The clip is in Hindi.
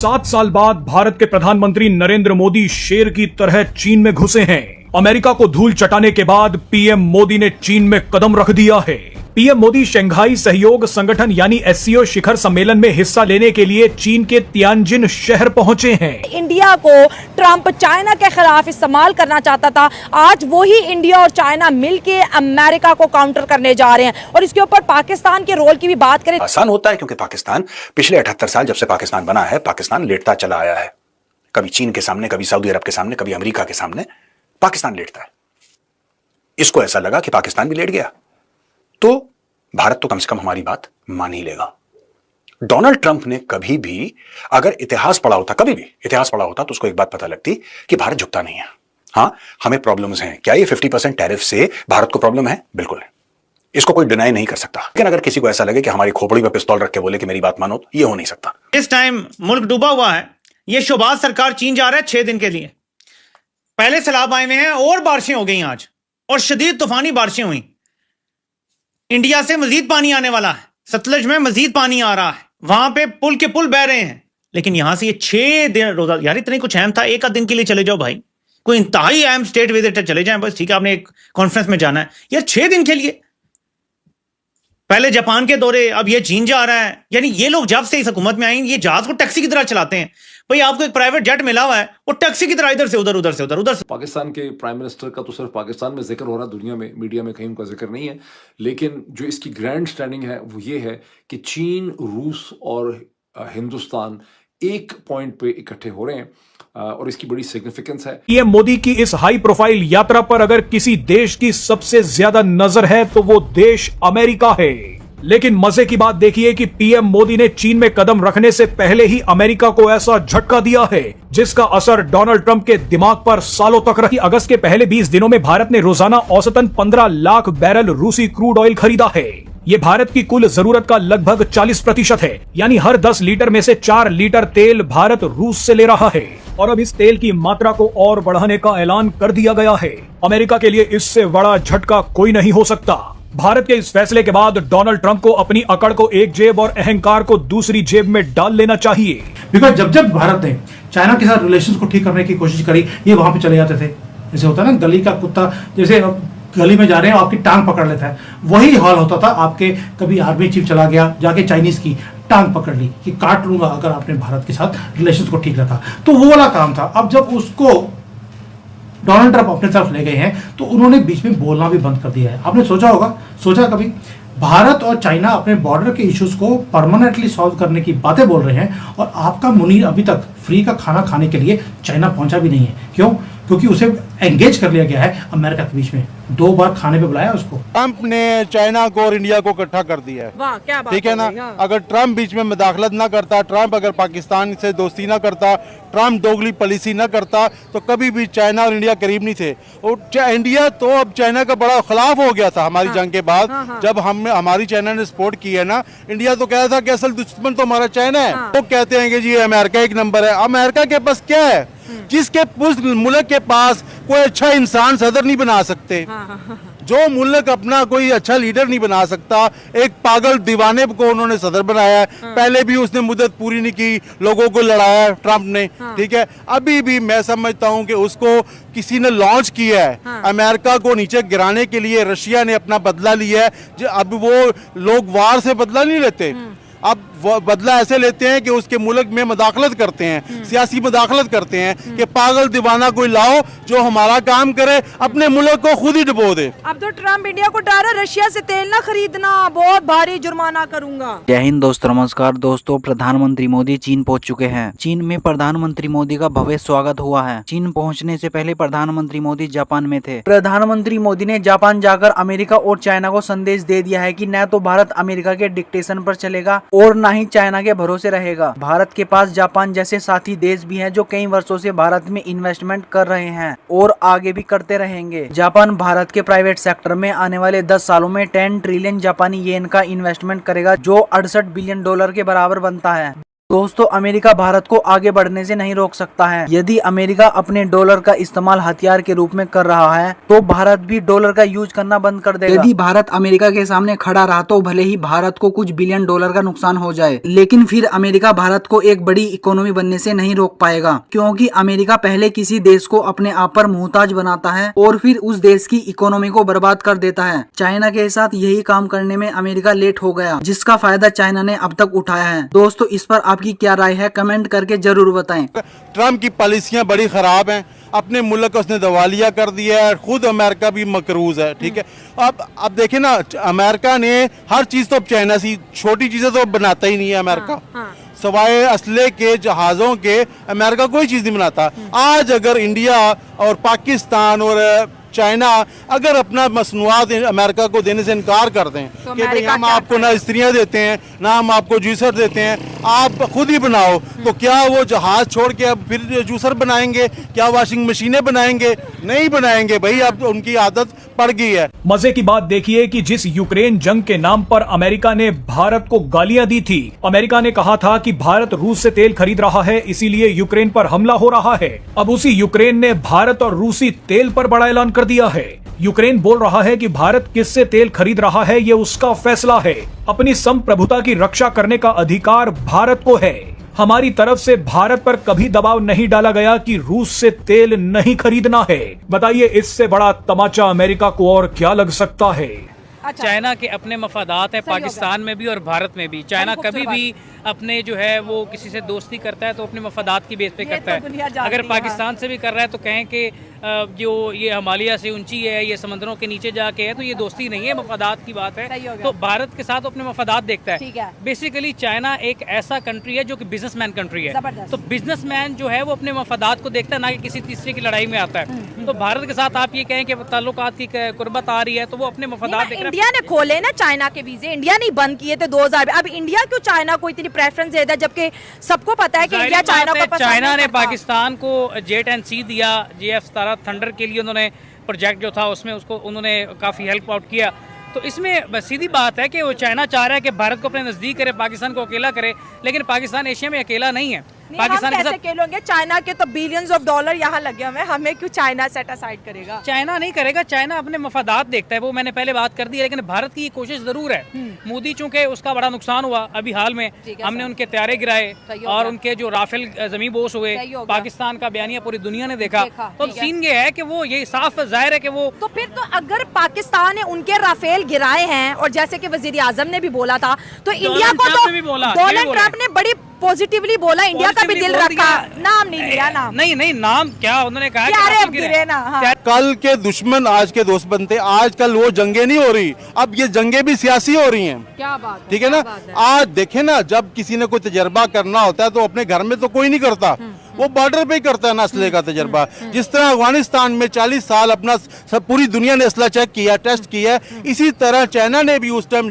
7 साल बाद भारत के प्रधानमंत्री नरेंद्र मोदी शेर की तरह चीन में घुसे हैं। अमेरिका को धूल चटाने के बाद पीएम मोदी ने चीन में कदम रख दिया है। पीएम मोदी शंघाई सहयोग संगठन यानी एससीओ शिखर सम्मेलन में हिस्सा लेने के लिए चीन के तियानजिन शहर पहुंचे हैं। इंडिया को ट्रंप चाइना के खिलाफ इस्तेमाल करना चाहता था, आज वही इंडिया और चाइना मिलके अमेरिका को काउंटर करने जा रहे हैं। और इसके ऊपर पाकिस्तान के रोल की भी बात करें, आसान होता है क्योंकि पाकिस्तान पिछले 78 साल जब से पाकिस्तान बना है, पाकिस्तान लेटता चला आया है। कभी चीन के सामने, कभी सऊदी अरब के सामने, कभी अमेरिका के सामने पाकिस्तान लेटता है। इसको ऐसा लगा कि पाकिस्तान भी लेट गया तो भारत तो कम से कम हमारी बात मान ही लेगा। डोनाल्ड ट्रंप ने कभी भी अगर इतिहास पढ़ा होता, कभी भी इतिहास पढ़ा होता तो उसको एक बात पता लगती कि भारत झुकता नहीं है। हां, हमें प्रॉब्लम्स हैं। क्या ये 50% टैरिफ से भारत को प्रॉब्लम है? बिल्कुल है, इसको कोई डिनाई नहीं कर सकता। लेकिन अगर किसी को ऐसा लगे कि हमारी खोपड़ी पर पिस्तौल रख के बोले कि मेरी बात मानो, ये हो नहीं सकता। इस टाइम मुल्क डूबा हुआ है। ये शोबाज सरकार चीन जा रहा है 6 दिन के लिए। पहले सैलाब आए हुए हैं और बारिशें हो गई आज, और शदीद तूफानी बारिशें हुई। इंडिया से मजीद पानी आने वाला है, सतलज में मजीद पानी आ रहा है, वहां पे पुल के पुल बह रहे हैं। लेकिन यहां से ये 6 दिन रोजा, यार इतने कुछ अहम था, एक आध दिन के लिए चले जाओ भाई, कोई इंतहाई अहम स्टेट विजिट चले जाएं बस, ठीक है आपने एक कॉन्फ्रेंस में जाना है, यार 6 दिन के लिए। पहले जापान के दौरे, अब ये चीन जा रहा है। यानी ये लोग जब से इस हुकूमत में आए, ये जहाज को टैक्सी की तरह चलाते हैं। भाई आपको एक प्राइवेट जेट मिला हुआ है, वो टैक्सी की तरह इधर से उधर, उधर से उधर, उधर से। पाकिस्तान के प्राइम मिनिस्टर का तो सिर्फ पाकिस्तान में जिक्र हो रहा, दुनिया में मीडिया में कहीं उनका जिक्र नहीं है। लेकिन जो इसकी ग्रैंड स्टैंडिंग है वो ये है कि चीन, रूस और हिंदुस्तान एक पॉइंट पे इकट्ठे हो रहे हैं और इसकी बड़ी सिग्निफिकेंस है। पीएम मोदी की इस हाई प्रोफाइल यात्रा पर अगर किसी देश की सबसे ज्यादा नजर है तो वो देश अमेरिका है। लेकिन मजे की बात देखिए कि पीएम मोदी ने चीन में कदम रखने से पहले ही अमेरिका को ऐसा झटका दिया है जिसका असर डोनाल्ड ट्रंप के दिमाग पर सालों तक रही। अगस्त के पहले 20 दिनों में भारत ने रोजाना औसतन 15 लाख बैरल रूसी क्रूड ऑयल खरीदा है। ये भारत की कुल जरूरत का लगभग 40% है, यानी हर 10 लीटर में से 4 लीटर तेल भारत रूस से ले रहा है। और अब इस तेल की मात्रा को और बढ़ाने का ऐलान कर दिया गया है। अमेरिका के लिए इससे बड़ा झटका कोई नहीं हो सकता। भारत के इस फैसले के बाद डोनाल्ड ट्रंप को अपनी अकड़ को एक जेब और अहंकार को दूसरी जेब में डाल लेना चाहिए। बिकॉज जब जब भारत ने चाइना के साथ रिलेशंस को ठीक करने की कोशिश करी, ये वहां पे चले जाते थे। जैसे होता है ना, गली का कुत्ता जैसे गली में जा रहे हैं, आपकी टांग पकड़ लेता है, वही हाल होता था। आपके कभी आर्मी चीफ चला गया, जाके चाइनीज की टांग पकड़ ली कि काट लूंगा अगर आपने भारत के साथ रिलेशंस को ठीक रखा। तो वो वाला काम था। अब जब उसको डोनाल्ड ट्रंप अपने तरफ ले गए हैं तो उन्होंने बीच में बोलना भी बंद कर दिया है। आपने सोचा कभी भारत और चाइना अपने बॉर्डर के इश्यूज को परमानेंटली सॉल्व करने की बातें बोल रहे हैं और आपका मुनीर अभी तक फ्री का खाना खाने के लिए चाइना पहुंचा भी नहीं है। क्यों? क्योंकि उसे एंगेज कर लिया गया है अमेरिका के बीच में। 2 बार खाने पे बुलाया उसको। ट्रंप ने चाइना को और इंडिया को इकट्ठा कर दिया है। वाह क्या बात, ठीक है ना। अगर ट्रंप बीच में मुदाखलत ना करता, ट्रंप अगर पाकिस्तान से दोस्ती ना करता, ट्रंप दोगली पॉलिसी ना करता तो कभी भी चाइना और इंडिया करीब नहीं थे। और इंडिया तो अब चाइना का बड़ा खिलाफ हो गया था हमारी जंग के बाद। जब हमारी चाइना ने सपोर्ट की है ना, इंडिया तो कह रहा था कि असल दुश्मन तो हमारा चाइना है। वो कहते हैं कि जी अमेरिका एक नंबर है। अमेरिका के पास क्या है? जिसके उस मुल्क के पास कोई अच्छा इंसान सदर नहीं बना सकते, जो मुल्क अपना कोई अच्छा लीडर नहीं बना सकता, एक पागल दीवाने को उन्होंने सदर बनाया है। पहले भी उसने मुद्दत पूरी नहीं की, लोगों को लड़ाया ट्रंप ने। ठीक है, अभी भी मैं समझता हूं कि उसको किसी ने लॉन्च किया है। अमेरिका को नीचे गिराने के लिए रशिया ने अपना बदला लिया है। अब वो लोग वार से बदला नहीं लेते, अब वो बदला ऐसे लेते हैं कि उसके मुल्क में मदाखलत करते हैं, सियासी मदाखलत करते हैं कि पागल दीवाना कोई लाओ जो हमारा काम करे, अपने मुल्क को खुद ही डुबो दे। अब तो ट्रंप इंडिया को डरा, रशिया से तेल ना खरीदना, बहुत भारी जुर्माना करूंगा। जय हिंद दोस्तों, नमस्कार दोस्तों। प्रधानमंत्री मोदी चीन पहुंच चुके हैं। चीन में प्रधानमंत्री मोदी का भव्य स्वागत हुआ है। चीन पहुंचने से पहले प्रधानमंत्री मोदी जापान में थे। प्रधानमंत्री मोदी ने जापान जाकर अमेरिका और चाइना को संदेश दे दिया है कि न तो भारत अमेरिका के डिक्टेशन पर चलेगा और न ही चाइना के भरोसे रहेगा। भारत के पास जापान जैसे साथी देश भी हैं जो कई वर्षों से भारत में इन्वेस्टमेंट कर रहे हैं और आगे भी करते रहेंगे। जापान भारत के प्राइवेट सेक्टर में आने वाले 10 सालों में 10 ट्रिलियन जापानी येन का इन्वेस्टमेंट करेगा, जो $68 बिलियन के बराबर बनता है। दोस्तों, अमेरिका भारत को आगे बढ़ने से नहीं रोक सकता है। यदि अमेरिका अपने डॉलर का इस्तेमाल हथियार के रूप में कर रहा है तो भारत भी डॉलर का यूज करना बंद कर देगा। यदि भारत अमेरिका के सामने खड़ा रहा तो भले ही भारत को कुछ बिलियन डॉलर का नुकसान हो जाए, लेकिन फिर अमेरिका भारत को एक बड़ी इकोनॉमी बनने से नहीं रोक पाएगा, क्योंकि अमेरिका पहले किसी देश को अपने आप पर मुहताज बनाता है और फिर उस देश की इकोनॉमी को बर्बाद कर देता है। चाइना के साथ यही काम करने में अमेरिका लेट हो गया, जिसका फायदा चाइना ने अब तक उठाया है। दोस्तों, इस पर आपकी क्या राय है, कमेंट करके जरूर बताएं। ट्रम्प की पॉलिसियां बड़ी खराब हैं, अपने मुल्क को उसने दिवालिया कर दिया है, खुद अमेरिका भी मकरूज है। ठीक है, अब देखें ना, अमेरिका ने हर चीज तो चाइना से, छोटी चीजें तो बनाता ही नहीं है अमेरिका। सवाए असले के, जहाजों के, अमेरिका कोई चीज नहीं बनाता। आज अगर इंडिया और पाकिस्तान और चाइना अगर अपना मसनूआत अमेरिका को देने से इनकार कर दें तो कि भाई हम आपको ना स्त्रियां देते हैं, ना हम आपको जूसर देते हैं, आप खुद ही बनाओ, तो क्या वो जहाज छोड़ के अब फिर जूसर बनाएंगे? क्या वॉशिंग मशीनें बनाएंगे? नहीं बनाएंगे भाई, अब उनकी आदत पड़ गई है। मजे की बात देखिए कि जिस यूक्रेन जंग के नाम पर अमेरिका ने भारत को गालियां दी थी, अमेरिका ने कहा था कि भारत रूस से तेल खरीद रहा है, इसीलिए यूक्रेन पर हमला हो रहा है। अब उसी यूक्रेन ने भारत और रूसी तेल पर बड़ा ऐलान कर दिया है। यूक्रेन बोल रहा है कि भारत किससे तेल खरीद रहा है ये उसका फैसला है, अपनी संप्रभुता की रक्षा करने का अधिकार भारत को है। हमारी तरफ से भारत पर कभी दबाव नहीं डाला गया कि रूस से तेल नहीं खरीदना है। बताइए, इससे बड़ा तमाचा अमेरिका को और क्या लग सकता है। चाइना के अपने मफादात हैं पाकिस्तान में भी और भारत में भी। चाइना कभी भी अपने जो है वो किसी से दोस्ती करता है तो अपने मफादात की बेस पे करता है। अगर पाकिस्तान से भी कर रहा है तो कहें कि जो ये हिमालय से ऊंची है, ये समंदरों के नीचे जाके है, तो ये दोस्ती नहीं है, मफादात की बात है। तो भारत के साथ अपने मफादात देखता है। बेसिकली चाइना एक ऐसा कंट्री है जो कि बिजनेसमैन कंट्री है, तो बिजनेसमैन जो है वो अपने मफादात को देखता है, ना कि किसी तीसरे की लड़ाई में आता है। तो भारत के साथ आप ये कहें कि ताल्लुकात की कुर्बत आ रही है तो वो अपने मफादात देख रहा है। इंडिया ने खोले ना चाइना के वीजे, इंडिया नहीं बंद किए थे 2000 में। अब इंडिया क्यों चाइना को इतनी प्रेफरेंस देता है, जबकि सबको पता है कि इंडिया चाइना को पसंद चाइना नहीं ने करता। पाकिस्तान को JN-C दिया, JF-17 थंडर के लिए उन्होंने प्रोजेक्ट जो था उसमें उसको उन्होंने काफ़ी हेल्प आउट किया। तो इसमें बस सीधी बात है कि वो चाइना चाह रहा है कि भारत को अपने नज़दीक करे, पाकिस्तान को अकेला करे, लेकिन पाकिस्तान एशिया में अकेला नहीं है। पाकिस्तान हम कैसे अकेले? चाइना के तो बिलियंस ऑफ डॉलर यहाँ लगे हुए हैं, हमें क्यों चाइना सेट असाइड करेगा? चाइना नहीं करेगा, चाइना अपने मफादात देखता है, वो मैंने पहले बात कर दी है। लेकिन भारत की कोशिश जरूर है। मोदी चूंकि उसका बड़ा नुकसान हुआ अभी हाल में, हमने उनके त्यारे गिराए और उनके जो राफेल जमी बोस हुए, पाकिस्तान का बयानिया पूरी दुनिया ने देखा। तो सीन ये है कि वो ये साफ जाहिर है कि वो, तो फिर तो अगर पाकिस्तान ने उनके राफेल गिराए हैं और जैसे कि वजीर आजम ने भी बोला था, तो इंडिया को तो डोनाल्ड ट्रंप ने बड़ी पॉजिटिवली बोला, इंडिया का भी दिल रखा, नाम नहीं लिया। नाम नहीं नाम क्या उन्होंने कहा कल के दुश्मन आज के दोस्त बनते। आजकल वो जंगे नहीं हो रही, अब ये जंगे भी सियासी हो रही हैं। क्या बात है, ठीक है ना। आज देखे ना, जब किसी ने कोई तजर्बा करना होता है तो अपने घर में तो कोई नहीं करता, वो बॉर्डर पे ही करता है ना असले का तजर्बा। जिस तरह अफगानिस्तान में 40 साल अपना पूरी दुनिया ने असला चेक किया, टेस्ट किया, इसी तरह चाइना ने भी उस टाइम